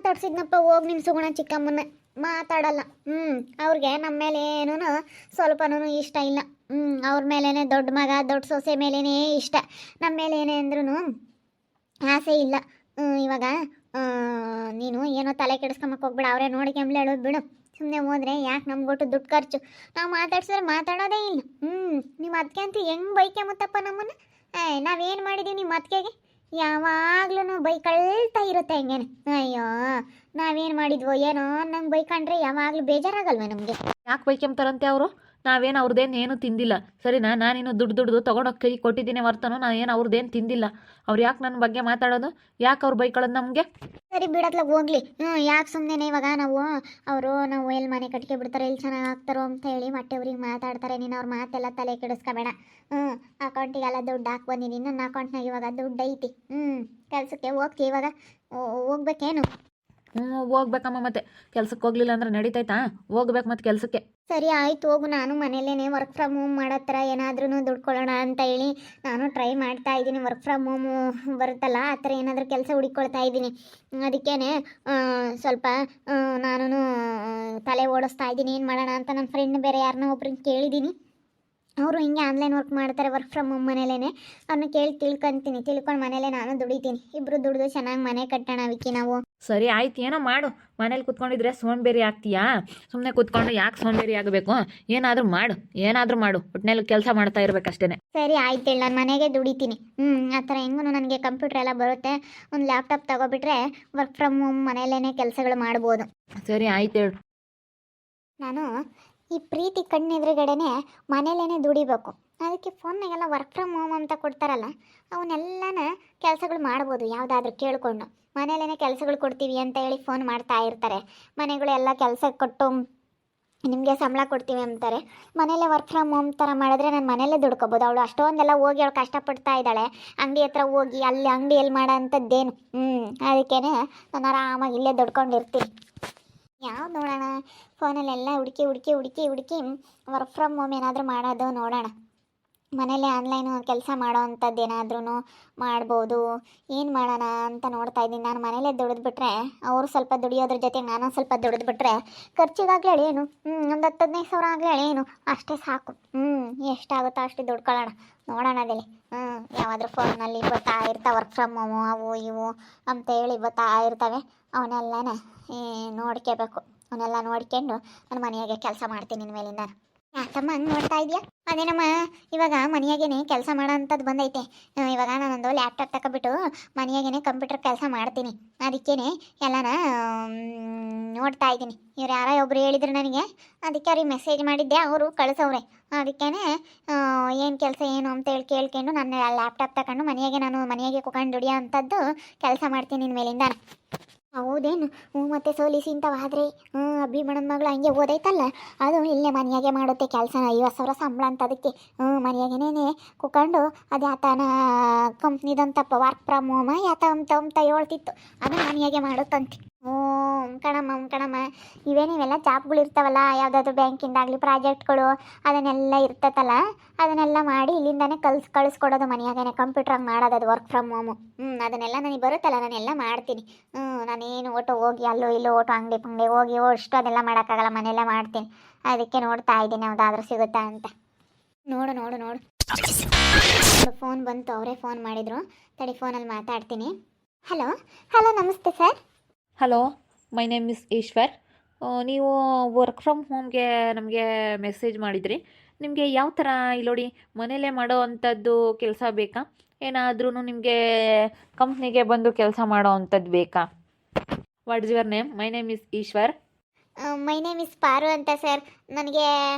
ಮಾತಾಡ್ಸಿದ್ನಪ್ಪ ಹೋಗಿ ನಿಮ್ಮ ಸುಗುಣ ಚಿಕ್ಕಮ್ಮನ ಮಾತಾಡಲ್ಲ. ಅವ್ರಿಗೆ ನಮ್ಮ ಮೇಲೆ ಏನೂ ಸ್ವಲ್ಪನೂ ಇಷ್ಟ ಇಲ್ಲ. ಅವ್ರ ಮೇಲೇ ದೊಡ್ಡ ಮಗ ದೊಡ್ಡ ಸೊಸೆ ಮೇಲೇ ಇಷ್ಟ. ನಮ್ಮ ಮೇಲೆ ಏನೇ ಅಂದ್ರೂ ಆಸೆ ಇಲ್ಲ. ಇವಾಗ ನೀನು ಏನೋ ತಲೆ ಕೆಡಿಸ್ಕೊಂಬಕ್ಕೆ ಹೋಗ್ಬೇಡ, ಅವರೇ ನೋಡಿ ಕೆಮ್ಲೆ ಹೇಳೋದು ಬಿಡು. ಸುಮ್ಮನೆ ಹೋದ್ರೆ ಯಾಕೆ ನಮ್ಗೊಟ್ಟು ದುಡ್ಡು ಖರ್ಚು. ನಾವು ಮಾತಾಡ್ಸಿದ್ರೆ ಮಾತಾಡೋದೇ ಇಲ್ಲ. ನಿಮ್ಮ ಅದಕ್ಕೆ ಅಂತೂ ಹೆಂಗೆ ಬೈಕೆಂಬತ್ತಪ್ಪ ನಮ್ಮನ್ನು. ನಾವೇನು ಮಾಡಿದ್ದೀವಿ ನಿಮ್ಮ ಅದಕೆಗೆ? ಯಾವಾಗ್ಲೂ ಬೈಕಳ್ತಾ ಇರುತ್ತೆ ಹೆಂಗೇನೆ. ಅಯ್ಯೋ ನಾವೇನು ಮಾಡಿದ್ವೋ ಏನೋ ನಂಗೆ ಬೈಕೊಂಡ್ರೆ ಯಾವಾಗಲೂ ಬೇಜಾರಾಗಲ್ವ ನಮಗೆ? ಯಾಕೆ ಬೈಕೆಂಬ್ತಾರಂತೆ ಅವರು? ನಾವೇನು ಅವ್ರದ್ದೇನು ಏನು ತಿಂದಿಲ್ಲ ಸರಿನಾ? ನಾನಿನ್ನು ದುಡ್ಡು ತೊಗೊಂಡೋಗಿ ಕೈ ಕೊಟ್ಟಿದ್ದೀನಿ ಹೊರ್ತನೋ ನಾನೇನು ಅವ್ರದ್ದೇನು ತಿಂದಿಲ್ಲ. ಅವ್ರು ಯಾಕೆ ನನ್ನ ಬಗ್ಗೆ ಮಾತಾಡೋದು? ಯಾಕೆ ಅವ್ರು ಬೈಕೊಳ್ಳೋದು ನಮಗೆ? ಸರಿ ಬಿಡತ್ಲಾಗ ಹೋಗ್ಲಿ. ಯಾಕೆ ಸುಮ್ಮನೆ ಇವಾಗ ನಾವು ಎಲ್ಲಿ ಮನೆ ಕಟ್ಕೆ ಬಿಡ್ತಾರೆ, ಎಲ್ಲಿ ಚೆನ್ನಾಗಿ ಆಗ್ತಾರೋ ಅಂತ ಹೇಳಿ ಹೊಟ್ಟೆವ್ರಿಗೆ ಮಾತಾಡ್ತಾರೆ. ನೀನು ಅವ್ರ ಮಾತೆಲ್ಲ ತಲೆ ಕೆಡಿಸ್ಕೋಬೇಡ. ಅಕೌಂಟಿಗೆಲ್ಲ ದುಡ್ಡು ಹಾಕಿ ಬಂದಿದ್ದೀನಿ. ನನ್ನ ಅಕೌಂಟ್ನಾಗ ಇವಾಗ ದುಡ್ಡು ಐತಿ. ಕೆಲಸಕ್ಕೆ ಹೋಗ್ತಿ ಇವಾಗ? ಹೋಗ್ಬೇಕೇನು? ಹೋಗ್ಬೇಕಮ್ಮ. ಮತ್ತೆ ಕೆಲ್ಸಕ್ಕೆ ಹೋಗ್ಲಿಲ್ಲ ಅಂದ್ರೆ ನಡೀತೈತಾ? ಹೋಗ್ಬೇಕು ಮತ್ತೆ ಕೆಲಸಕ್ಕೆ. ಸರಿ ಆಯ್ತು ಹೋಗು. ನಾನು ಮನೇಲೇ ವರ್ಕ್ ಫ್ರಮ್ ಹೋಮ್ ಮಾಡೋ ಥರ ಏನಾದ್ರೂ ದುಡ್ಕೊಳ್ಳೋಣ ಅಂತ ಹೇಳಿ ನಾನು ಟ್ರೈ ಮಾಡ್ತಾ ಇದ್ದೀನಿ. ವರ್ಕ್ ಫ್ರಮ್ ಹೋಮು ಬರುತ್ತಲ್ಲ ಆ ಥರ ಏನಾದರೂ ಕೆಲಸ ಹುಡುಕೊಳ್ತಾ ಇದ್ದೀನಿ. ಅದಕ್ಕೇ ಸ್ವಲ್ಪ ನಾನು ತಲೆ ಓಡಿಸ್ತಾ ಇದ್ದೀನಿ ಏನು ಮಾಡೋಣ ಅಂತ. ನನ್ನ ಫ್ರೆಂಡ್ ಬೇರೆ ಯಾರನ್ನ ಒಬ್ರನ್ನ ಕೇಳಿದ್ದೀನಿ. ಅವರು ಹಿಂಗೆ ಆನ್ಲೈನ್ ವರ್ಕ್ ಮಾಡ್ತಾರೆ, ವರ್ಕ್ ಫ್ರಮ್ ಹೋಮ್ ಮನೇಲೇ. ಅವ್ರನ್ನ ಕೇಳಿ ತಿಳ್ಕೊಂಡು ಮನೇಲೇ ನಾನು ದುಡಿತೀನಿ. ಇಬ್ಬರು ದುಡಿದು ಚೆನ್ನಾಗಿ ಮನೆ ಕಟ್ಟೋಣ ವಿಕ್ಕಿ ನಾವು. ಸರಿ ಆಯ್ತು, ಏನೋ ಮಾಡು. ಮನೇಲಿ ಕುತ್ಕೊಂಡಿದ್ರೆ ಸೋಂಬೇರಿ ಆಗ್ತೀಯಾ? ಸುಮ್ಮನೆ ಕುತ್ಕೊಂಡು ಯಾಕೆ ಸೋಂಬೇರಿ ಆಗಬೇಕು? ಏನಾದರೂ ಮಾಡು. ಒಟ್ಟಿನಲ್ಲಿ ಕೆಲಸ ಮಾಡ್ತಾ ಇರ್ಬೇಕಷ್ಟೇ. ಸರಿ ಆಯ್ತು ಹೇಳಿ, ನಾನು ಮನೆಗೆ ದುಡಿತೀನಿ. ಆ ಥರ ಹೆಂಗೂ ನನಗೆ ಕಂಪ್ಯೂಟರ್ ಎಲ್ಲ ಬರುತ್ತೆ. ಒಂದು ಲ್ಯಾಪ್ಟಾಪ್ ತಗೊಬಿಟ್ರೆ ವರ್ಕ್ ಫ್ರಮ್ ಹೋಮ್ ಮನೆಯಲ್ಲೇ ಕೆಲಸಗಳು ಮಾಡ್ಬೋದು. ಸರಿ ಆಯ್ತು ಹೇಳು. ನಾನು ಈ ಪ್ರೀತಿ ಕಣ್ಣೆದುರುಗಡೆನೆ ಮನೇಲೇ ದುಡಿಬೇಕು. ಅದಕ್ಕೆ ಫೋನ್ನಾಗೆಲ್ಲ ವರ್ಕ್ ಫ್ರಮ್ ಹೋಮ್ ಅಂತ ಕೊಡ್ತಾರಲ್ಲ, ಅವನ್ನೆಲ್ಲನ ಕೆಲಸಗಳು ಮಾಡ್ಬೋದು. ಯಾವುದಾದ್ರೂ ಕೇಳಿಕೊಂಡು ಮನೇಲೇ ಕೆಲಸಗಳು ಕೊಡ್ತೀವಿ ಅಂತ ಹೇಳಿ ಫೋನ್ ಮಾಡ್ತಾ ಇರ್ತಾರೆ. ಮನೆಗಳೆಲ್ಲ ಕೆಲಸ ಕೊಟ್ಟು ನಿಮಗೆ ಸಂಬಳ ಕೊಡ್ತೀವಿ ಅಂತಾರೆ. ಮನೇಲೇ ವರ್ಕ್ ಫ್ರಮ್ ಹೋಮ್ ಥರ ಮಾಡಿದ್ರೆ ನಾನು ಮನೇಲೇ ದುಡ್ಕೋಬೋದು. ಅವಳು ಅಷ್ಟೊಂದೆಲ್ಲ ಹೋಗಿ ಅವಳು ಕಷ್ಟಪಡ್ತಾ ಇದ್ದಾಳೆ. ಅಂಗಡಿ ಹತ್ರ ಹೋಗಿ ಅಲ್ಲಿ ಅಂಗಡಿಯಲ್ಲಿ ಮಾಡೋ ಅಂಥದ್ದೇನು. ಅದಕ್ಕೇ ನಾನು ಆರಾಮಾಗಿ ಇಲ್ಲೇ ದುಡ್ಕೊಂಡಿರ್ತೀನಿ. ಯಾವ್ದು ನೋಡೋಣ, ಫೋನಲ್ಲೆಲ್ಲ ಹುಡುಕಿ ವರ್ಕ್ ಫ್ರಮ್ ಹೋಮ್ ಏನಾದರೂ ಮಾಡೋದು ನೋಡೋಣ. ಮನೇಲಿ ಆನ್ಲೈನು ಕೆಲಸ ಮಾಡೋ ಅಂಥದ್ದು ಏನಾದ್ರೂ ಮಾಡ್ಬೋದು. ಏನು ಮಾಡೋಣ ಅಂತ ನೋಡ್ತಾ ಇದ್ದೀನಿ. ನಾನು ಮನೇಲೇ ದುಡಿದ್ಬಿಟ್ರೆ ಅವರು ಸ್ವಲ್ಪ ದುಡಿಯೋದ್ರ ಜೊತೆಗೆ ನಾನು ಸ್ವಲ್ಪ ದುಡಿದ್ಬಿಟ್ರೆ ಖರ್ಚಿಗಾಗಲಿ ಏನು ಒಂದು 10-15 ಸಾವಿರ ಆಗಲಿ ಏನು ಅಷ್ಟೇ ಸಾಕು. ಎಷ್ಟಾಗುತ್ತೋ ಅಷ್ಟು ದುಡ್ಕೊಳ್ಳೋಣ. ನೋಡೋಣ ಅದೇಲಿ. ಯಾವಾದರೂ ಫೋನಲ್ಲಿ ಬರ್ತಾ ಇರ್ತಾವೆ ವರ್ಕ್ ಫ್ರಮ್ ಹೋಮು ಅವು ಇವು ಅಂತ ಹೇಳಿ ಬರ್ತಾ ಇರ್ತವೆ. ಅವನ್ನೆಲ್ಲನ ನೋಡ್ಕೋಬೇಕು. ಅವನ್ನೆಲ್ಲ ನೋಡ್ಕೊಂಡು ನಾನು ಮನೆಯಾಗೆ ಕೆಲಸ ಮಾಡ್ತೀನಿ ಇನ್ಮೇಲಿಂದ. ಯಾಕಮ್ಮ ಹಂಗೆ ನೋಡ್ತಾ ಇದೆಯಾ? ಅದೇನಮ್ಮ ಇವಾಗ ಮನೆಯಾಗೇನೆ ಕೆಲಸ ಮಾಡೋ ಅಂಥದ್ದು ಬಂದೈತೆ. ಇವಾಗ ನಾನೊಂದು ಲ್ಯಾಪ್ಟಾಪ್ ತಗೊಬಿಟ್ಟು ಮನೆಯಾಗೇನೆ ಕಂಪ್ಯೂಟರ್ ಕೆಲಸ ಮಾಡ್ತೀನಿ. ಅದಕ್ಕೇ ಎಲ್ಲನ ನೋಡ್ತಾ ಇದ್ದೀನಿ. ಇವ್ರು ಯಾರೋ ಒಬ್ರು ಹೇಳಿದ್ರು ನನಗೆ, ಅದಕ್ಕೆ ಅವ್ರಿಗೆ ಮೆಸೇಜ್ ಮಾಡಿದ್ದೆ, ಅವರು ಕಳಿಸವ್ರೆ. ಅದಕ್ಕೇ ಏನು ಕೆಲಸ ಏನು ಅಂತ ಹೇಳಿ ಕೇಳ್ಕೊಂಡು ನನ್ನ ಲ್ಯಾಪ್ಟಾಪ್ ತಗೊಂಡು ಮನೆಯಾಗೆ ಕುತ್ಕೊಂಡು ದುಡಿಯೋ ಅಂಥದ್ದು ಕೆಲಸ ಮಾಡ್ತೀನಿ ಇನ್ಮೇಲಿಂದ. ಹೌದೇನು? ಮತ್ತೆ ಸೋಲಿಸಿ ಇಂಥವಾದರೆ ಅಭಿಮಣನ ಮಗಳು ಹಂಗೆ ಓದೈತಲ್ಲ, ಅದು ಇಲ್ಲೇ ಮನೆಯಾಗೆ ಮಾಡುತ್ತೆ ಕೆಲಸ. 50 ಸಾವಿರ ಸಂಬಳ ಅಂತ. ಅದಕ್ಕೆ ಮನೆಯಾಗೇನೇ ಕುತ್ಕೊಂಡು ಅದು ಯಾತನ ಕಂಪ್ನಿದಂತಪ್ಪ ವರ್ಕ್ ಫ್ರಮ್ ಹೋಮ ಅಂತ ಹೇಳ್ತಿತ್ತು. ಅದು ಮನೆಯಾಗೆ ಮಾಡುತ್ತಂತೆ. ಕಣಮ್ಮ ಇವೆಲ್ಲ ಜಾಬ್ಗಳು ಇರ್ತಾವಲ್ಲ, ಯಾವುದಾದ್ರೂ ಬ್ಯಾಂಕಿಂದಾಗಲಿ ಪ್ರಾಜೆಕ್ಟ್ಗಳು ಅದನ್ನೆಲ್ಲ ಇರ್ತೈತಲ್ಲ, ಅದನ್ನೆಲ್ಲ ಮಾಡಿ ಇಲ್ಲಿಂದಾನೆ ಕಳಿಸ್ಕೊಡೋದು ಮನೆಯಾಗೇನೆ ಕಂಪ್ಯೂಟ್ರಾಗ ಮಾಡೋದು. ಅದು ವರ್ಕ್ ಫ್ರಮ್ ಹೋಮು. ಅದನ್ನೆಲ್ಲ ನನಗೆ ಬರುತ್ತಲ್ಲ, ನಾನೆಲ್ಲ ಮಾಡ್ತೀನಿ. ನಾನೇನು ಹೋಗಿ ಅಲ್ಲೋ ಇಲ್ಲೋ ಅಂಗಡಿ ಹೋಗಿ ಅಷ್ಟು ಅದೆಲ್ಲ ಮಾಡೋಕ್ಕಾಗಲ್ಲ, ಮನೆಯಲ್ಲೇ ಮಾಡ್ತೀನಿ. ಅದಕ್ಕೆ ನೋಡ್ತಾ ಇದ್ದೀನಿ ಯಾವುದಾದ್ರೂ ಸಿಗುತ್ತಾ ಅಂತ. ನೋಡು ಫೋನ್ ಬಂತು, ಅವರೇ ಫೋನ್ ಮಾಡಿದರು. ತಡಿ, ಫೋನಲ್ಲಿ ಮಾತಾಡ್ತೀನಿ. ಹಲೋ ನಮಸ್ತೆ sir. Hello, my name is Ishwar. ನೀವು ವರ್ಕ್ ಫ್ರಮ್ ಹೋಮ್ಗೆ ನಮಗೆ ಮೆಸೇಜ್ ಮಾಡಿದ್ರಿ. ನಿಮಗೆ ಯಾವ ಥರ ಇಲ್ಲೋಡಿ ಮನೇಲೇ ಮಾಡೋ ಅಂಥದ್ದು ಕೆಲಸ ಬೇಕಾ? ಏನಾದ್ರೂ ನಿಮಗೆ ಕಂಪ್ನಿಗೆ ಬಂದು ಕೆಲಸ ಮಾಡೋ ಅಂಥದ್ದು ಬೇಕಾ? What is your name? My name is Ishwar. My name is Paru ಅಂತ ಸರ್. ನನಗೆ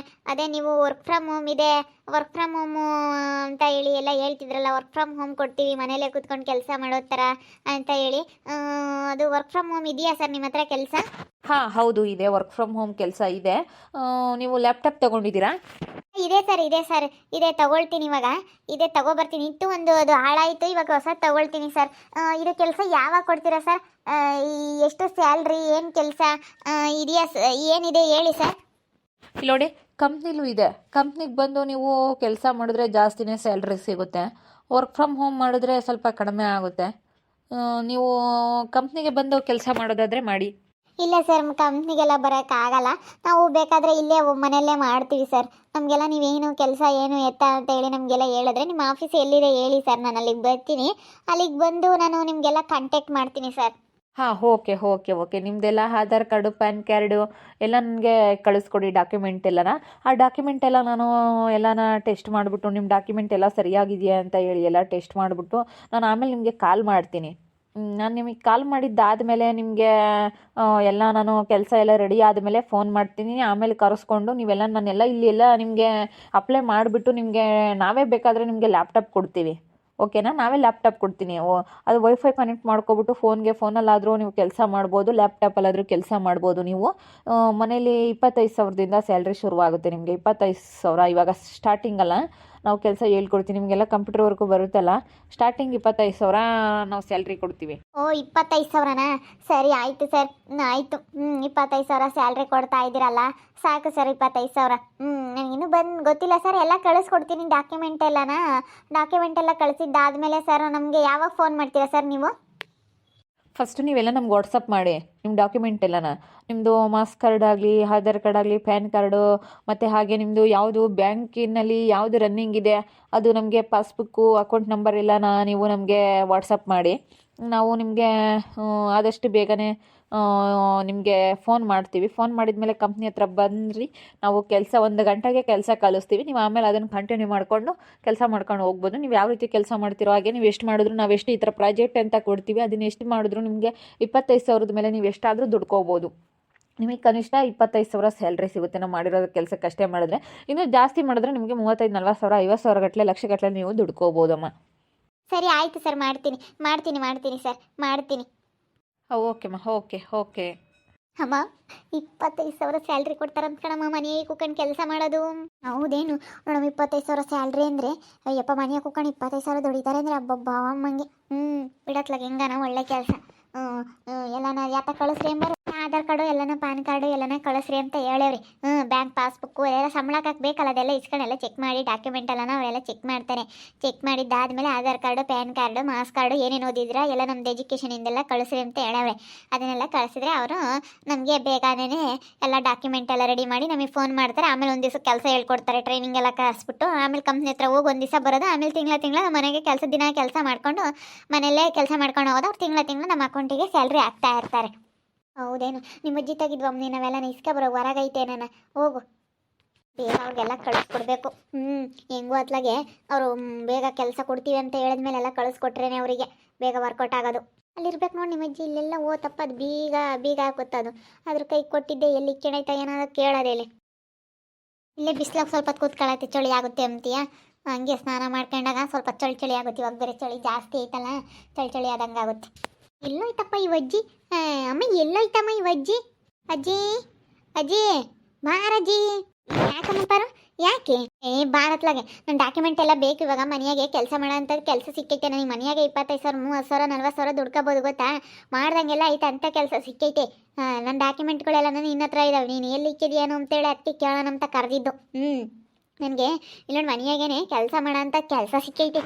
ಅದೇ ನೀವು ವರ್ಕ್ ಫ್ರಮ್ ಹೋಮ್ ಇದೆ, ವರ್ಕ್ ಫ್ರಮ್ ಹೋಮು ಅಂತ ಹೇಳಿ ಎಲ್ಲ ಹೇಳ್ತಿದ್ರಲ್ಲ, ವರ್ಕ್ ಫ್ರಮ್ ಹೋಮ್ ಕೊಡ್ತೀವಿ ಮನೇಲೇ ಕೂತ್ಕೊಂಡು ಕೆಲಸ ಮಾಡೋ ಥರ ಅಂತ ಹೇಳಿ, ಅದು ವರ್ಕ್ ಫ್ರಮ್ ಹೋಮ್ ಇದೆಯಾ ಸರ್ ನಿಮ್ಮ ಹತ್ರ ಕೆಲಸ? ಹಾಂ ಹೌದು, ಇದೆ. ವರ್ಕ್ ಫ್ರಮ್ ಹೋಮ್ ಕೆಲಸ ಇದೆ. ನೀವು ಲ್ಯಾಪ್ಟಾಪ್ ತೊಗೊಂಡಿದ್ದೀರಾ? ಇದೆ ಸರ್, ಇದೆ ತಗೊಳ್ತೀನಿ. ಇವಾಗ ಇದೆ ತಗೊಬರ್ತೀನಿ. ಇತ್ತು ಅದು ಹಾಳಾಯಿತು, ಇವಾಗ ಹೊಸ ತಗೊಳ್ತೀನಿ ಸರ್. ಇದು ಕೆಲಸ ಯಾವಾಗ ಕೊಡ್ತೀರಾ ಸರ್? ಎಷ್ಟು ಸ್ಯಾಲ್ರಿ, ಏನು ಕೆಲಸ ಇದೆಯಾ, ಏನಿದೆ ಹೇಳಿ ಸರ್. ಇಲ್ಲಿ ನೋಡಿ, ಕಂಪ್ನಿಲೂ ಇದೆ. ಕಂಪ್ನಿಗೆ ಬಂದು ನೀವು ಕೆಲಸ ಮಾಡಿದ್ರೆ ಜಾಸ್ತಿನೇ ಸ್ಯಾಲ್ರಿ ಸಿಗುತ್ತೆ. ವರ್ಕ್ ಫ್ರಮ್ ಹೋಮ್ ಮಾಡಿದ್ರೆ ಸ್ವಲ್ಪ ಕಡಿಮೆ ಆಗುತ್ತೆ. ನೀವು ಕಂಪ್ನಿಗೆ ಬಂದು ಕೆಲಸ ಮಾಡೋದಾದರೆ ಮಾಡಿ. ಇಲ್ಲ ಸರ್, ಕಂಪ್ನಿಗೆಲ್ಲ ಬರೋಕ್ಕಾಗಲ್ಲ. ನಾವು ಬೇಕಾದರೆ ಇಲ್ಲೇ ಮನೆಯಲ್ಲೇ ಮಾಡ್ತೀವಿ ಸರ್. ನಮಗೆಲ್ಲ ನೀವೇನು ಕೆಲಸ ಏನು ಎತ್ತ ಅಂತ ಹೇಳಿ ನಮಗೆಲ್ಲ ಹೇಳಿದ್ರೆ ನಿಮ್ಮ ಆಫೀಸ್ ಎಲ್ಲಿದೆ ಹೇಳಿ ಸರ್, ನಾನು ಅಲ್ಲಿಗೆ ಬರ್ತೀನಿ. ಅಲ್ಲಿಗೆ ಬಂದು ನಾನು ನಿಮಗೆಲ್ಲ ಕಾಂಟ್ಯಾಕ್ಟ್ ಮಾಡ್ತೀನಿ ಸರ್. ಹಾಂ, ಓಕೆ ಓಕೆ ಓಕೆ. ನಿಮ್ಮದೆಲ್ಲ ಆಧಾರ್ ಕಾರ್ಡು, ಪ್ಯಾನ್ ಕಾರ್ಡು ಎಲ್ಲ ನನಗೆ ಕಳಿಸ್ಕೊಡಿ, ಡಾಕ್ಯುಮೆಂಟ್ ಎಲ್ಲನ. ಆ ಡಾಕ್ಯುಮೆಂಟ್ ಎಲ್ಲ ನಾನು ಎಲ್ಲನ ಟೆಸ್ಟ್ ಮಾಡಿಬಿಟ್ಟು ನಿಮ್ಮ ಡಾಕ್ಯುಮೆಂಟ್ ಎಲ್ಲ ಸರಿಯಾಗಿದೆಯಾ ಅಂತ ಹೇಳಿ ಎಲ್ಲ ಟೆಸ್ಟ್ ಮಾಡಿಬಿಟ್ಟು ನಾನು ಆಮೇಲೆ ನಿಮಗೆ ಕಾಲ್ ಮಾಡ್ತೀನಿ. ನಾನು ನಿಮಗೆ ಕಾಲ್ ಮಾಡಿದ್ದಾದಮೇಲೆ ನಿಮಗೆ ಎಲ್ಲ ನಾನು ಕೆಲಸ ಎಲ್ಲ ರೆಡಿ ಆದಮೇಲೆ ಫೋನ್ ಮಾಡ್ತೀನಿ. ಆಮೇಲೆ ಕರೆಸ್ಕೊಂಡು ನೀವೆಲ್ಲ ನಾನೆಲ್ಲ ಇಲ್ಲಿ ಎಲ್ಲ ನಿಮಗೆ ಅಪ್ಲೈ ಮಾಡಿಬಿಟ್ಟು ನಿಮಗೆ ನಾವೇ ಬೇಕಾದರೆ ನಿಮಗೆ ಲ್ಯಾಪ್ಟಾಪ್ ಕೊಡ್ತೀವಿ. ಓಕೆನಾ? ನಾವೇ ಲ್ಯಾಪ್ಟಾಪ್ ಕೊಡ್ತೀನಿ. ಅದು ವೈಫೈ ಕನೆಕ್ಟ್ ಮಾಡ್ಕೊಬಿಟ್ಟು ಫೋನಲ್ಲಾದರೂ ನೀವು ಕೆಲಸ ಮಾಡ್ಬೋದು, ಲ್ಯಾಪ್ಟಾಪಲ್ಲಾದರೂ ಕೆಲಸ ಮಾಡ್ಬೋದು ನೀವು. ಮನೇಲಿ 25,000ದಿಂದ ಸ್ಯಾಲ್ರಿ ಶುರುವಾಗುತ್ತೆ ನಿಮಗೆ. 25,000 ಇವಾಗ ಸ್ಟಾರ್ಟಿಂಗ್ ಅಲ್ಲ, ನಾವು ಕೆಲಸ ಹೇಳ್ಕೊಡ್ತೀವಿ. ನಿಮಗೆಲ್ಲ ಕಂಪ್ಯೂಟರ್ ವರ್ಕು ಬರುತ್ತಲ್ಲ, ಸ್ಟಾರ್ಟಿಂಗ್ 25,000 ನಾವು ಸ್ಯಾಲ್ರಿ ಕೊಡ್ತೀವಿ. ಓ, 25,000ನಾ? ಸರಿ, ಆಯಿತು ಸರ್, ಆಯಿತು. 25,000 ಸ್ಯಾಲ್ರಿ ಕೊಡ್ತಾ ಇದ್ದೀರಲ್ಲ, ಸಾಕು ಸರ್ 25,000. ನನಗಿನ್ನೂ ಗೊತ್ತಿಲ್ಲ ಸರ್, ಎಲ್ಲ ಕಳಿಸ್ಕೊಡ್ತೀನಿ ಡಾಕ್ಯುಮೆಂಟ್ ಎಲ್ಲ ಕಳಿಸಿದ್ದಾದಮೇಲೆ ಸರ್ ನಮಗೆ ಯಾವಾಗ ಫೋನ್ ಮಾಡ್ತೀರಾ ಸರ್ ನೀವು? ಫಸ್ಟು ನೀವೆಲ್ಲ ನಮ್ಗೆ ವಾಟ್ಸಪ್ ಮಾಡಿ ನಿಮ್ಮ ಡಾಕ್ಯುಮೆಂಟ್ ಎಲ್ಲನ. ನಿಮ್ಮದು ಮಾಸ್ ಕಾರ್ಡ್ ಆಗಲಿ, ಆಧಾರ್ ಕಾರ್ಡ್ ಆಗಲಿ, ಪ್ಯಾನ್ ಕಾರ್ಡು, ಮತ್ತು ಹಾಗೆ ನಿಮ್ಮದು ಯಾವುದು ಬ್ಯಾಂಕಿನಲ್ಲಿ ಯಾವುದು ರನ್ನಿಂಗ್ ಇದೆ ಅದು ನಮಗೆ ಪಾಸ್ಬುಕ್ಕು, ಅಕೌಂಟ್ ನಂಬರ್ ಎಲ್ಲನ ನೀವು ನಮಗೆ ವಾಟ್ಸಪ್ ಮಾಡಿ. ನಾವು ನಿಮಗೆ ಆದಷ್ಟು ಬೇಗನೆ ನಿಮಗೆ ಫೋನ್ ಮಾಡ್ತೀವಿ. ಫೋನ್ ಮಾಡಿದ ಮೇಲೆ ಕಂಪ್ನಿ ಹತ್ರ ಬಂದ್ರಿ, ನಾವು ಕೆಲಸ 1 ಗಂಟೆಗೆ ಕೆಲಸ ಕಲಿಸ್ತೀವಿ. ನೀವು ಆಮೇಲೆ ಅದನ್ನು ಕಂಟಿನ್ಯೂ ಮಾಡಿಕೊಂಡು ಕೆಲಸ ಮಾಡ್ಕೊಂಡು ಹೋಗ್ಬೋದು. ನೀವು ಯಾವ ರೀತಿ ಕೆಲಸ ಮಾಡ್ತಿರೋ ಹಾಗೆ ನೀವು ಎಷ್ಟು ಮಾಡಿದ್ರು, ನಾವು ಎಷ್ಟು ಈ ಥರ ಪ್ರಾಜೆಕ್ಟ್ ಅಂತ ಕೊಡ್ತೀವಿ, ಅದನ್ನ ಎಷ್ಟು ಮಾಡಿದ್ರು ನಿಮಗೆ 25,000 ಮೇಲೆ ನೀವು ಎಷ್ಟಾದರೂ ದುಡ್ಕೋಬೋದು. ನಿಮಗೆ ಕನಿಷ್ಠ 25,000 ಸ್ಯಾಲ್ರಿ ಸಿಗುತ್ತೆ ನಾವು ಮಾಡಿರೋ ಕೆಲಸಕ್ಕೆ ಅಷ್ಟೇ ಮಾಡಿದ್ರೆ. ಇನ್ನೂ ಜಾಸ್ತಿ ಮಾಡಿದ್ರೆ ನಿಮಗೆ 35,000, 40,000, 50,000 ಗಟ್ಟಲೆ, ಲಕ್ಷಗಟ್ಟಲೆ ನೀವು ದುಡ್ಕೋಬೋದಮ್ಮ. ಸರಿ, ಆಯಿತು ಸರ್, ಮಾಡ್ತೀನಿ ಸರ್, ಮಾಡ್ತೀನಿ. ಓಕೆಮ್ಮ, ಓಕೆ ಓಕೆ. ಅಮ್ಮ, 25,000 ಸ್ಯಾಲ್ರಿ ಕೊಡ್ತಾರಂತ ಕಣಮ್ಮ ಮನೆಗೆ ಕೂತ್ಕೊಂಡು ಕೆಲಸ ಮಾಡೋದು. ಹೌದೇನು ನೋಡಮ್ಮ, 25,000 ಸ್ಯಾಲ್ರಿ ಅಂದರೆ ಅಯ್ಯಪ್ಪ, ಮನೆಗೆ ಕೂತ್ಕೊಂಡು 25,000 ದುಡಿತಾರೆ ಅಂದರೆ ಅಬ್ಬಬ್ಬ ಅಮ್ಮಂಗೆ. ಬಿಡತ್ಲಾಗ ಹೆಂಗನ ಒಳ್ಳೆ ಕೆಲಸ. ಎಲ್ಲನ ಯಾತ ಕಳಿಸ್ರಿ ಎಂಬರು, ಆಧಾರ್ ಕಾರ್ಡು ಎಲ್ಲನ, ಪ್ಯಾನ್ ಕಾರ್ಡು ಎಲ್ಲನ ಕಳಿಸ್ರಿ ಅಂತ ಹೇಳೇವ್ರಿ. ಬ್ಯಾಂಕ್ ಪಾಸ್ಬುಕ್ಕು ಎಲ್ಲ ಸಂಬಳಕ್ಕೆ ಹಾಕ್ಬೇಕಲ್ಲ, ಅದೆಲ್ಲ ಇಸ್ಕೊಂಡೆಲ್ಲ ಚೆಕ್ ಮಾಡಿ ಡಾಕ್ಯುಮೆಂಟ್ ಎಲ್ಲನ ಅವರೆಲ್ಲ ಚೆಕ್ ಮಾಡ್ತಾರೆ. ಚೆಕ್ ಮಾಡಿದ್ದಾದಮೇಲೆ Aadhaar card, PAN card, marks card ಏನೇನು ಓದಿದ್ರೆ ಎಲ್ಲ ನಮ್ಮದು ಎಜುಕೇಷನಿಂದೆಲ್ಲ ಕಳಿಸ್ರಿ ಅಂತ ಹೇಳವ್ರೆ. ಅದನ್ನೆಲ್ಲ ಕಳಿಸಿದ್ರೆ ಅವರು ನಮಗೆ ಬೇಗನೆ ಎಲ್ಲ ಡಾಕ್ಯುಮೆಂಟ್ ಎಲ್ಲ ರೆಡಿ ಮಾಡಿ ನಮಗೆ ಫೋನ್ ಮಾಡ್ತಾರೆ. ಆಮೇಲೆ ಒಂದು ದಿವಸ ಕೆಲಸ ಹೇಳ್ಕೊಡ್ತಾರೆ, ಟ್ರೈನಿಂಗ್ ಎಲ್ಲ ಕಳಿಸ್ಬಿಟ್ಟು ಆಮೇಲೆ ಕಂಪ್ನಿ ಹತ್ರ ಹೋಗಿ ಒಂದು ದಿವಸ ಬರೋದು. ಆಮೇಲೆ ತಿಂಗಳ ಮನೆಗೆ ದಿನ ಕೆಲಸ ಮಾಡಿಕೊಂಡು ಮನೆಯಲ್ಲೇ ಕೆಲಸ ಮಾಡ್ಕೊಂಡು ಹೋಗೋದು. ಅವ್ರು ತಿಂಗಳ ನಮ್ಮ ಅಕೌಂಟಿಗೆ ಸ್ಯಾಲ್ರಿ ಹಾಕ್ತಾ ಇರ್ತಾರೆ. ಹೌದೇನು? ನಿಮ್ಮ ಅಜ್ಜಿ ತೆಗಿದ್ವಮ್ಮ, ನಾವೆಲ್ಲ ಇಸ್ಕೊಬರೋ ಹೊರಗೈತೆ ನಾನು. ಹೋಗು, ಬೇಗ ಅವ್ರಿಗೆಲ್ಲ ಕಳಿಸ್ಕೊಡ್ಬೇಕು. ಹೆಂಗೂ ಅತ್ಲಾಗೆ ಅವರು ಬೇಗ ಕೆಲಸ ಕೊಡ್ತೀವಿ ಅಂತ ಹೇಳಿದ್ಮೇಲೆ ಎಲ್ಲ ಕಳಿಸ್ಕೊಟ್ರೇನೆ ಅವರಿಗೆ ಬೇಗ ವರ್ಕೌಟ್ ಆಗೋದು. ಅಲ್ಲಿರ್ಬೇಕು ನೋಡಿ ನಿಮ್ಮ ಅಜ್ಜಿ, ಇಲ್ಲೆಲ್ಲ ಓತಪ್ಪ, ಅದು ಬೀಗ ಹಾಕುತ್ತದು. ಅದ್ರ ಕೈ ಕೊಟ್ಟಿದ್ದೆ ಎಲ್ಲಿ ಕೆಣೈತಾ ಏನಾದ್ರು ಕೇಳೋದೇಲಿ. ಇಲ್ಲೇ ಬಿಸಿಲಾಗ ಸ್ವಲ್ಪ ಕೂತ್ಕೊಳ್ಳತ್ತೆ, ಚಳಿ ಆಗುತ್ತೆ ಅಂತೀಯ. ಹಂಗೆ ಸ್ನಾನ ಮಾಡ್ಕೊಂಡಾಗ ಸ್ವಲ್ಪ ಚಳಿ ಆಗುತ್ತೆ. ಇವಾಗ ಬೇರೆ ಚಳಿ ಜಾಸ್ತಿ ಐತಲ್ಲ, ಚಳಿ ಆದಂಗೆ ಆಗುತ್ತೆ. ಎಲ್ಲೋಯ್ತಪ್ಪ ಈ ಅಜ್ಜಿ? ಅಮ್ಮ, ಎಲ್ಲೋಯ್ತಮ್ಮ ಈ ಅಜ್ಜಿ? ಅಜ್ಜಿ ಬಾರಜ್ಜಿ. ಯಾಕಮ್ಮಪ್ಪಾರು, ಯಾಕೆ? ಭಾರತ್ಲಾಗೆ ನನ್ನ ಡಾಕ್ಯುಮೆಂಟ್ ಎಲ್ಲ ಬೇಕು. ಇವಾಗ ಮನೆಯಾಗೆ ಕೆಲಸ ಮಾಡೋ ಅಂಥದ್ದು ಕೆಲಸ ಸಿಕ್ಕೈತೆ ನನಗೆ. ಮನೆಯಾಗೆ 25,000, 30,000, 40,000 ದುಡ್ಕೋಬೋದು ಗೊತ್ತಾ. ಮಾಡ್ದಂಗೆಲ್ಲ ಐತೆ ಅಂಥ ಕೆಲಸ ಸಿಕ್ಕೈತೆ. ನನ್ನ ಡಾಕ್ಯುಮೆಂಟ್ಗಳೆಲ್ಲ ನಾನು ನಿನ್ನ ಹತ್ರ ಇದ್ದಾವೆ. ನೀನು ಎಲ್ಲಿ ಇಕ್ಕಿದ್ಯಾನು ಅಂತೇಳಿ ಅದಕ್ಕೆ ಕೇಳೋಣ ಅಂತ ಕರೆದಿದ್ದು. ನನಗೆ ಇಲ್ಲೊಂದು ಮನೆಯಾಗೇನೆ ಕೆಲಸ ಮಾಡೋ ಅಂಥ ಕೆಲಸ ಸಿಕ್ಕೈತೆ.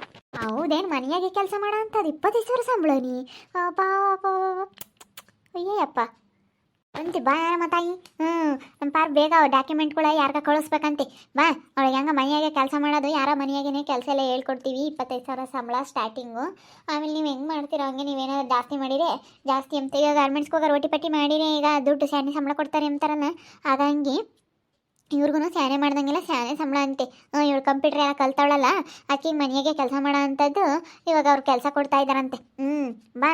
ಹೌದೇನು? ಮನೆಯಾಗೆ ಕೆಲಸ ಮಾಡೋ ಅಂಥದ್ದು 25,000 ಸಂಬಳ ನೀ? ಅಯ್ಯಪ್ಪ ಅಂತೆ. ಬಾ ಮತ್ತಾಯಿ. ನಮ್ಮ ಪಾರ್ ಬೇಗ ಡಾಕ್ಯುಮೆಂಟ್ಗಳ ಯಾರ್ಗ ಕಳಿಸ್ಬೇಕಂತೆ. ಬಾ, ಅವಳಿಗೆ ಹಂಗೆ ಮನೆಯಾಗೆ ಕೆಲಸ ಮಾಡೋದು, ಯಾರ ಮನೆಯಾಗೇ ಕೆಲಸ ಎಲ್ಲ ಹೇಳ್ಕೊಡ್ತೀವಿ. 25,000 ಸಂಬಳ ಸ್ಟಾರ್ಟಿಂಗು. ಆಮೇಲೆ ನೀವು ಹೆಂಗೆ ಮಾಡ್ತೀರೋ ಹಂಗೆ. ನೀವೇನಾದ್ರು ಜಾಸ್ತಿ ಮಾಡಿದರೆ ಜಾಸ್ತಿ ಅಂತ, ಈಗ ಗಾರ್ಮೆಂಟ್ಸ್ಗೆ ಹೋಗಿ ರೋಟಿ ಪಟ್ಟಿ ಮಾಡಿರಿ, ಈಗ ದುಡ್ಡು ಸ್ಯಾನೆ ಸಂಬಳ ಕೊಡ್ತಾರೆ ಅಂತಾರಲ್ಲ, ಹಾಗಾಗಿ ಇವ್ರಿಗೂ ಸ್ಯಾನೆ ಮಾಡ್ದಂಗೆಲ್ಲ ಸ್ಯಾನೆ ಸಂಬಳ ಅಂತೆ. ಇವ್ರು ಕಂಪ್ಯೂಟರ್ ಎಲ್ಲ ಕಲ್ತಾವಳಲ್ಲ, ಆಕೆ ಮನೆಯಾಗೆ ಕೆಲಸ ಮಾಡೋ ಅಂಥದ್ದು ಇವಾಗ ಅವ್ರು ಕೆಲಸ ಕೊಡ್ತಾ ಇದ್ದಾರಂತೆ. ಬಾ,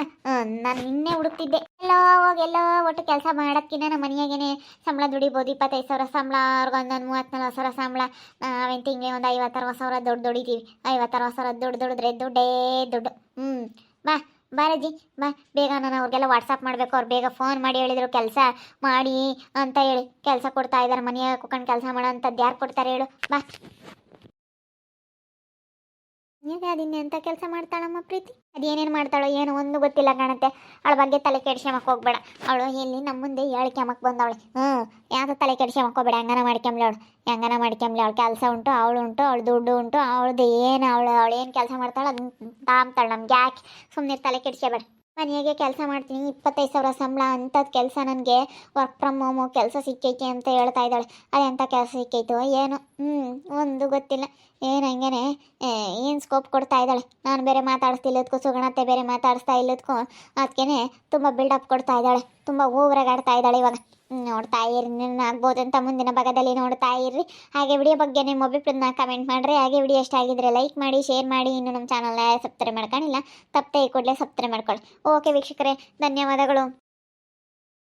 ನಾನು ನಿನ್ನೆ ಹುಡುಕ್ತಿದ್ದೆ. ಎಲ್ಲೋ ಒಟ್ಟು ಕೆಲಸ ಮಾಡೋಕ್ಕಿಂತ ನಮ್ಮ ಮನೆಯಾಗೇನೆ ಸಂಬಳ ದುಡಿಬೋದು. 25,000 ಸಂಬಳ, ಅವ್ರಿಗೊಂದು 30,000-40,000 ಸಂಬಳ. ನಾವೇನು ತಿಂಗಳಿಗೆ ಒಂದು 50,000-60,000 ದುಡಿತೀವಿ. 50,000-60,000 ದುಡಿದ್ರೆ ದುಡ್ಡು. ಬಾ ಬಾರಜ್ಜಿ, ಬಾ ಬೇಗ. ನಾನು ಅವ್ರಿಗೆಲ್ಲ ವಾಟ್ಸಪ್ ಮಾಡಬೇಕು. ಅವ್ರು ಬೇಗ ಫೋನ್ ಮಾಡಿ ಹೇಳಿದರು ಕೆಲಸ ಮಾಡಿ ಅಂತ ಹೇಳಿ. ಕೆಲಸ ಕೊಡ್ತಾ ಇದ್ದಾರೆ, ಮನೆಯಾಗ ಕೂತ್ಕೊಂಡು ಕೆಲಸ ಮಾಡೋ ಅಂಥದ್ದು ಯಾರು ಕೊಡ್ತಾರೆ ಹೇಳು? ಬಾ. ಅದಿನ್ನೆ ಅಂತ ಕೆಲಸ ಮಾಡ್ತಾಳಮ್ಮ ಪ್ರೀತಿ. ಅದೇನೇನು ಮಾಡ್ತಾಳೋ ಏನೋ ಒಂದು ಗೊತ್ತಿಲ್ಲ ಕಾಣುತ್ತೆ. ಅವಳ ಬಗ್ಗೆ ತಲೆ ಕೆಡ್ಸ್ಕೊಂಬಕ್ಕೆ ಹೋಗ್ಬೇಡ. ಅವಳು ಎಲ್ಲಿ ನಮ್ಮ ಮುಂದೆ ಹೇಳ್ಕೊಂಬಕ್ಕೆ ಬಂದವಳೆ. ಯಾವುದು ತಲೆ ಕೆಡ್ಸ್ಕೊಂಬಕ್ಕೆ ಹೋಗ್ಬೇಡ. ಹೆಂಗನ ಮಾಡ್ಕೊಂಬ್ಲಿ ಅವಳು ಕೆಲಸ ಉಂಟು, ಅವಳು ಉಂಟು, ಅವಳು ದುಡ್ಡು ಉಂಟು, ಅವಳದು ಏನು ಅವಳು ಏನು ಕೆಲಸ ಮಾಡ್ತಾಳೆ ಅದನ್ನ ತಾಂಬ್ತಾಳೆ. ನಮ್ಗೆ ಯಾಕೆ? ಸುಮ್ಮನೆ ತಲೆ ಕೆಡ್ಸ್ಕೊಬೇಡ. ಮನೆಯಾಗೆ ಕೆಲಸ ಮಾಡ್ತೀನಿ 25,000 ಸಂಬಳ ಅಂಥದ್ದು ಕೆಲಸ ನನಗೆ ವರ್ಕ್ ಫ್ರಮ್ ಹೋಮು ಕೆಲಸ ಸಿಕ್ಕೈತೆ ಅಂತ ಹೇಳ್ತಾ ಇದ್ದಾಳೆ. ಅದೆಂಥ ಕೆಲಸ ಸಿಕ್ಕೈತೋ ಏನೋ ಒಂದು ಗೊತ್ತಿಲ್ಲ. ಏನು ಹಂಗೇನೆ ಏನು ಸ್ಕೋಪ್ ಕೊಡ್ತಾ ಇದ್ದಾಳೆ. ನಾನು ಬೇರೆ ಮಾತಾಡಿಸ್ತಿಲ್ಲದಕ್ಕೂ ಸುಗಣತೆ ಬೇರೆ ಮಾತಾಡಿಸ್ತಾ ಇಲ್ಲದಕ್ಕೂ ಅದಕ್ಕೇ ತುಂಬ ಬಿಲ್ಡಪ್ ಕೊಡ್ತಾ ಇದ್ದಾಳೆ. ತುಂಬ ಓವರಾಗಿ ಆಡ್ತಾ ಇದ್ದಾಳೆ ಇವಾಗ. ನೋಡ್ತಾ ಇರಿ, ಆಗ್ಬೋದು ಅಂತ ಮುಂದಿನ ಭಾಗದಲ್ಲಿ ನೋಡ್ತಾ ಇರ್ರಿ. ಹಾಗೆ ವಿಡಿಯೋ ಬಗ್ಗೆ ನಿಮ್ಮ ಅಭಿಪ್ರಾಯನ ಕಮೆಂಟ್ ಮಾಡಿರಿ. ಹಾಗೆ ವಿಡಿಯೋ ಇಷ್ಟ ಆಗಿದ್ರೆ ಲೈಕ್ ಮಾಡಿ, ಶೇರ್ ಮಾಡಿ. ಇನ್ನು ನಮ್ಮ ಚಾನಲ್ನ ಸಬ್ಸ್ಕ್ರೈಬ್ ಮಾಡ್ಕೊಂಡಿಲ್ಲ ತಪ್ಪದೆ ಈ ಕೂಡಲೇ ಸಬ್ಸ್ಕ್ರೈಬ್ ಮಾಡ್ಕೊಳ್ಳಿ. ಓಕೆ ವೀಕ್ಷಕರೇ, ಧನ್ಯವಾದಗಳು.